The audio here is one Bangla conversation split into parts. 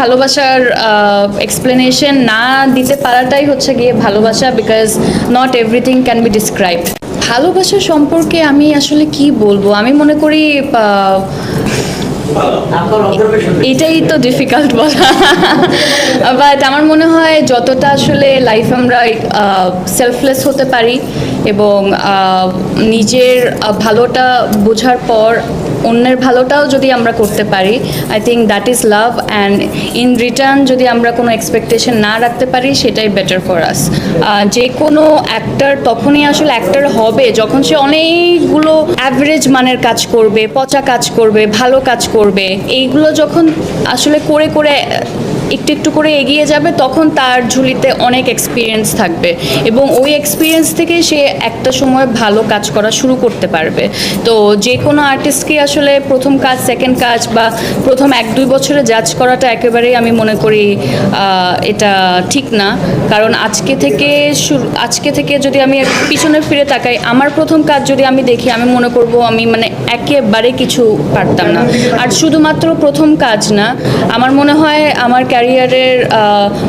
ভালোবাসার এক্সপ্লেনেশন না দিতে পারাটাই হচ্ছে গিয়ে ভালোবাসা, because not everything can be described. ভালোবাসা সম্পর্কে আমি আসলে কি বলবো, আমি মনে করি এটাই তো ডিফিকাল্ট বলা, বাট আমার মনে হয় যতটা আসলে লাইফ আমরা সেলফলেস হতে পারি এবং নিজের ভালোটা বোঝার পর অন্যের ভালোটাও যদি আমরা করতে পারি, I think that is love. And in return যদি আমরা কোনো এক্সপেকটেশন না রাখতে পারি, সেটাই বেটার ফর আস। যে কোনো অ্যাক্টর তখনই আসলে অ্যাক্টর হবে যখন সে অনেকগুলো অ্যাভারেজ মানের কাজ করবে, পচা কাজ করবে, ভালো কাজ করবে, এইগুলো যখন আসলে করে করে একটু একটু করে এগিয়ে যাবে, তখন তার ঝুলিতে অনেক এক্সপিরিয়েন্স থাকবে এবং ওই এক্সপিরিয়েন্স থেকে সে একটা সময় ভালো কাজ করা শুরু করতে পারবে। তো যে কোনো আর্টিস্টকে আসলে প্রথম কাজ, সেকেন্ড কাজ বা প্রথম 1-2 বছরে জাজ করাটা একেবারেই আমি মনে করি এটা ঠিক না। কারণ আজকে থেকে যদি আমি পিছনে ফিরে তাকাই, আমার প্রথম কাজ যদি আমি দেখি, আমি মনে করব আমি মানে একেবারে কিছু পারতাম না। আর শুধুমাত্র প্রথম কাজ না, আমার মনে হয় আমার ক্যারিয়ারের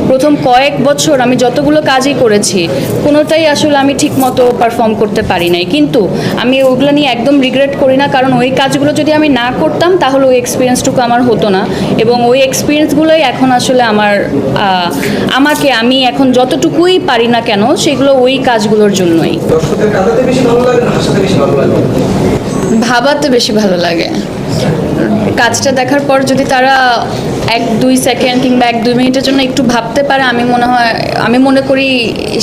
প্রথম কয়েক বছর আমি যতগুলো কাজই করেছি, কোনোটাই আসলে আমি ঠিকমতো পারফর্ম করতে পারি নাই। কিন্তু আমি ওগুলো নিয়ে একদম রিগ্রেট করি না, কারণ ওই কাজগুলো যদি আমি না করতাম তাহলে ওই এক্সপিরিয়েন্সটুকু আমার হতো না। এবং ওই এক্সপিরিয়েন্সগুলোই এখন আসলে আমি এখন যতটুকুই পারি না কেন, সেগুলো ওই কাজগুলোর জন্যই। ভাবাতে বেশি ভালো লাগে। কাজটা দেখার পর যদি তারা 1-2 সেকেন্ড কিংবা 1-2 মিনিটের জন্য একটু ভাবতে পারে, আমি মনে করি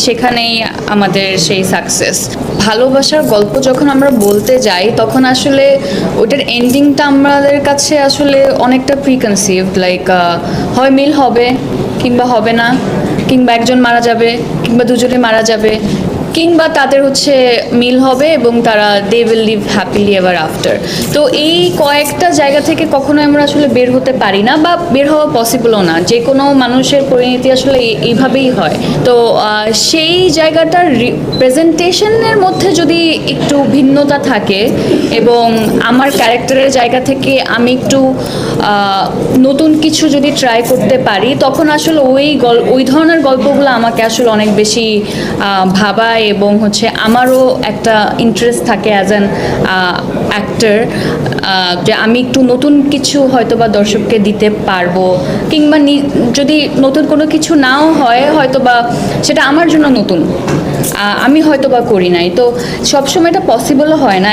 সেখানেই আমাদের সেই সাকসেস। ভালোবাসার গল্প যখন আমরা বলতে যাই, তখন আসলে ওটার এন্ডিংটা আমাদের কাছে আসলে অনেকটা প্রিকনসিভড, লাইক হয় মিল হবে কিংবা হবে না, কিংবা একজন মারা যাবে কিংবা দুজনে মারা যাবে, কিংবা তাদের হচ্ছে মিল হবে এবং তারা they will live happily ever after. তো এই কয়েকটা জায়গা থেকে কখনোই আমরা আসলে বের হতে পারি না, বা বের হওয়া পসিবলও না। যে কোনো মানুষের পরিণতি আসলে এইভাবেই হয়। তো সেই জায়গাটার প্রেজেন্টেশনের মধ্যে যদি একটু ভিন্নতা থাকে এবং আমার ক্যারেক্টারের জায়গা থেকে আমি একটু নতুন কিছু যদি ট্রাই করতে পারি, তখন আসলে ওই ধরনের গল্পগুলো আমাকে আসলে অনেক বেশি ভাবায় এবং হচ্ছে আমারও একটা ইন্টারেস্ট থাকে অ্যাজ অ্যান অ্যাক্টর, যে আমি একটু নতুন কিছু হয়তো বা দর্শককে দিতে পারবো, কিংবা যদি নতুন কোনো কিছু নাও হয়, হয়তো বা সেটা আমার জন্য নতুন, আমি হয়তো বা করি নাই। তো সবসময় এটা পসিবলও হয় না।